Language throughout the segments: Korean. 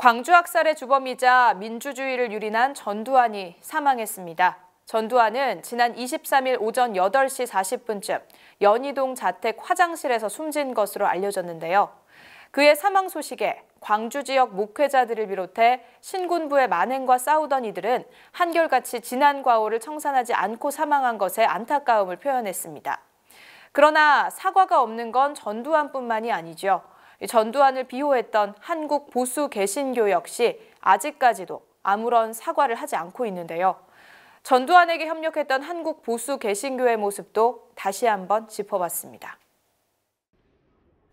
광주 학살의 주범이자 민주주의를 유린한 전두환이 사망했습니다. 전두환은 지난 23일 오전 8시 40분쯤 연희동 자택 화장실에서 숨진 것으로 알려졌는데요. 그의 사망 소식에 광주 지역 목회자들을 비롯해 신군부의 만행과 싸우던 이들은 한결같이 지난 과오를 청산하지 않고 사망한 것에 안타까움을 표현했습니다. 그러나 사과가 없는 건 전두환뿐만이 아니죠. 전두환을 비호했던 한국 보수 개신교 역시 아직까지도 아무런 사과를 하지 않고 있는데요. 전두환에게 협력했던 한국 보수 개신교의 모습도 다시 한번 짚어봤습니다.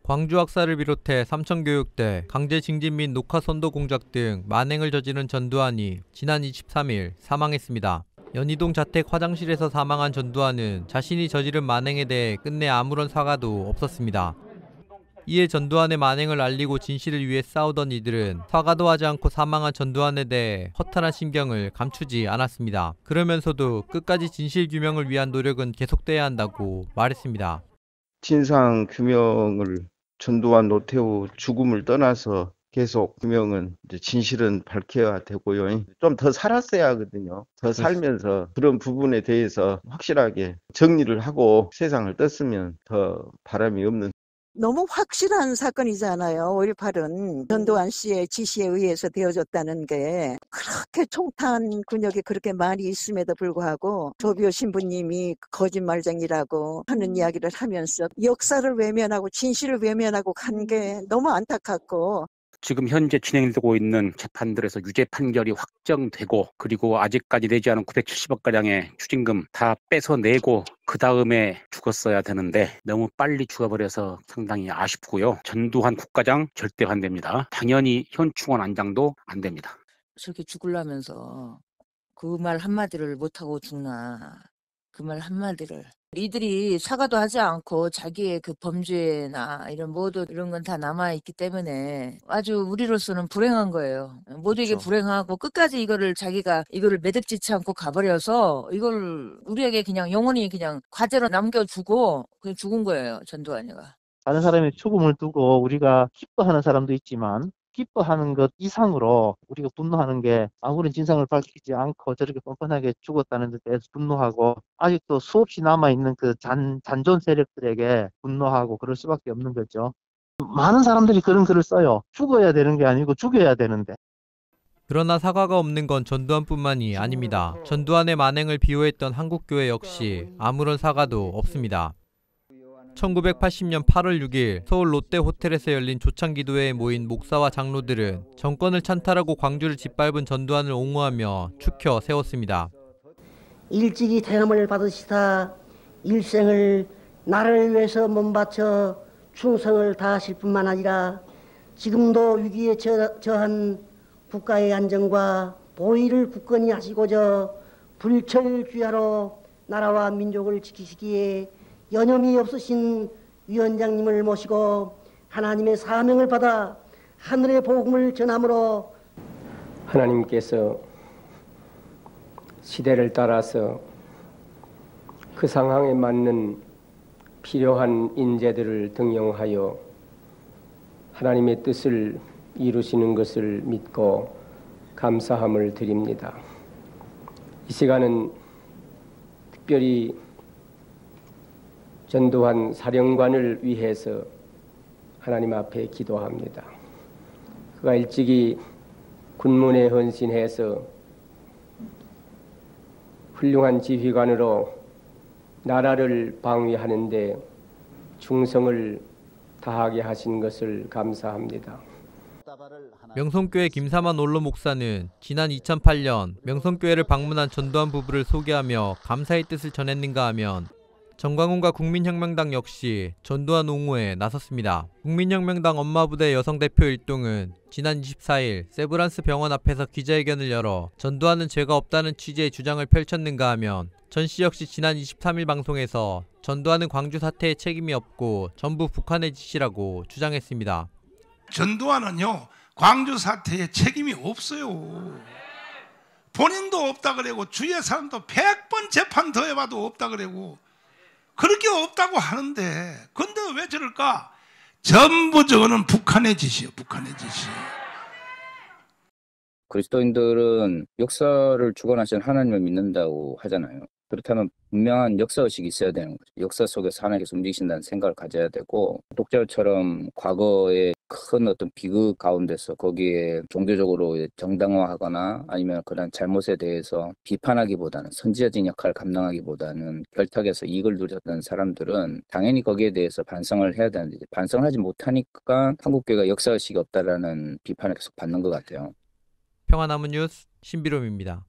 광주 학살을 비롯해 삼천교육대, 강제징집 및 녹화선도 공작 등 만행을 저지른 전두환이 지난 23일 사망했습니다. 연희동 자택 화장실에서 사망한 전두환은 자신이 저지른 만행에 대해 끝내 아무런 사과도 없었습니다. 이에 전두환의 만행을 알리고 진실을 위해 싸우던 이들은 사과도 하지 않고 사망한 전두환에 대해 허탈한 심경을 감추지 않았습니다. 그러면서도 끝까지 진실 규명을 위한 노력은 계속돼야 한다고 말했습니다. 진상 규명을 전두환 노태우 죽음을 떠나서 계속 규명은 진실은 밝혀야 되고요. 좀 더 살았어야 하거든요. 더 살면서 그런 부분에 대해서 확실하게 정리를 하고 세상을 떴으면 더 바람이 없는. 너무 확실한 사건이잖아요. 5.18은 전두환 씨의 지시에 의해서 되어졌다는 게 그렇게 총탄 군역에 그렇게 많이 있음에도 불구하고 조비오 신부님이 거짓말쟁이라고 하는 이야기를 하면서 역사를 외면하고 진실을 외면하고 간 게 너무 안타깝고, 지금 현재 진행되고 있는 재판들에서 유죄 판결이 확정되고 그리고 아직까지 내지 않은 970억가량의 추징금 다 뺏어내고 그 다음에 죽었어야 되는데 너무 빨리 죽어버려서 상당히 아쉽고요. 전두환 국가장 절대 반대입니다. 당연히 현충원 안장도 안 됩니다. 저렇게 죽으려면서 그 말 한마디를 못하고 죽나. 그 말 한마디를. 이들이 사과도 하지 않고 자기의 그 범죄나 이런 모든 이런 건 다 남아있기 때문에 아주 우리로서는 불행한 거예요. 모두에게 그렇죠. 불행하고 끝까지 자기가 이거를 매듭짓지 않고 가버려서 이걸 우리에게 그냥 영원히 그냥 과제로 남겨주고 그냥 죽은 거예요, 전두환이가. 다른 사람의 죽음을 두고 우리가 기뻐하는 사람도 있지만 기뻐하는 것 이상으로 우리가 분노하는 게 아무런 진상을 밝히지 않고 저렇게 뻔뻔하게 죽었다는 데 대해서 분노하고, 아직도 수없이 남아있는 그 잔존 세력들에게 분노하고 그럴 수밖에 없는 거죠. 많은 사람들이 그런 글을 써요. 죽어야 되는 게 아니고 죽여야 되는데. 그러나 사과가 없는 건 전두환뿐만이 아닙니다. 전두환의 만행을 비호했던 한국교회 역시 아무런 사과도 없습니다. 1980년 8월 6일 서울 롯데호텔에서 열린 조창기도회에 모인 목사와 장로들은 정권을 찬탈하고 광주를 짓밟은 전두환을 옹호하며 추켜 세웠습니다. 일찍이 대nam을 받으시다 일생을 나라를 위해서 몸바쳐 충성을 다하실 뿐만 아니라 지금도 위기에 처한 국가의 안정과 보위를 굳건히 하시고자 불철주야로 나라와 민족을 지키시기에 여념이 없으신 위원장님을 모시고 하나님의 사명을 받아 하늘의 복음을 전함으로 하나님께서 시대를 따라서 그 상황에 맞는 필요한 인재들을 등용하여 하나님의 뜻을 이루시는 것을 믿고 감사함을 드립니다. 이 시간은 특별히 전두환 사령관을 위해서 하나님 앞에 기도합니다. 그가 일찍이 군문에 헌신해서 훌륭한 지휘관으로 나라를 방위하는 데 충성을 다하게 하신 것을 감사합니다. 명성교회 김사만 원로 목사는 지난 2008년 명성교회를 방문한 전두환 부부를 소개하며 감사의 뜻을 전했는가 하면 정광훈과 국민혁명당 역시 전두환 옹호에 나섰습니다. 국민혁명당 엄마부대 여성대표 일동은 지난 24일 세브란스 병원 앞에서 기자회견을 열어 전두환은 죄가 없다는 취지의 주장을 펼쳤는가 하면 전 씨 역시 지난 23일 방송에서 전두환은 광주 사태에 책임이 없고 전부 북한의 짓이라고 주장했습니다. 전두환은요, 광주 사태에 책임이 없어요. 본인도 없다 그러고 주위의 사람도 100번 재판 더 해봐도 없다 그러고 그렇게 없다고 하는데, 근데 왜 저럴까? 전부 저거는 북한의 짓이에요. 북한의 짓이에요. 그리스도인들은 역사를 주관하시는 하나님을 믿는다고 하잖아요. 그렇다면 분명한 역사의식이 있어야 되는 거죠. 역사 속에서 하나님께서 움직이신다는 생각을 가져야 되고, 독재처럼 과거의 큰 어떤 비극 가운데서 거기에 종교적으로 정당화하거나 아니면 그런 잘못에 대해서 비판하기보다는, 선지자적인 역할을 감당하기보다는 결탁해서 이익을 누렸던 사람들은 당연히 거기에 대해서 반성을 해야 되는데, 반성을 하지 못하니까 한국교회가 역사의식이 없다라는 비판을 계속 받는 것 같아요. 평화나무 뉴스 신비롬입니다.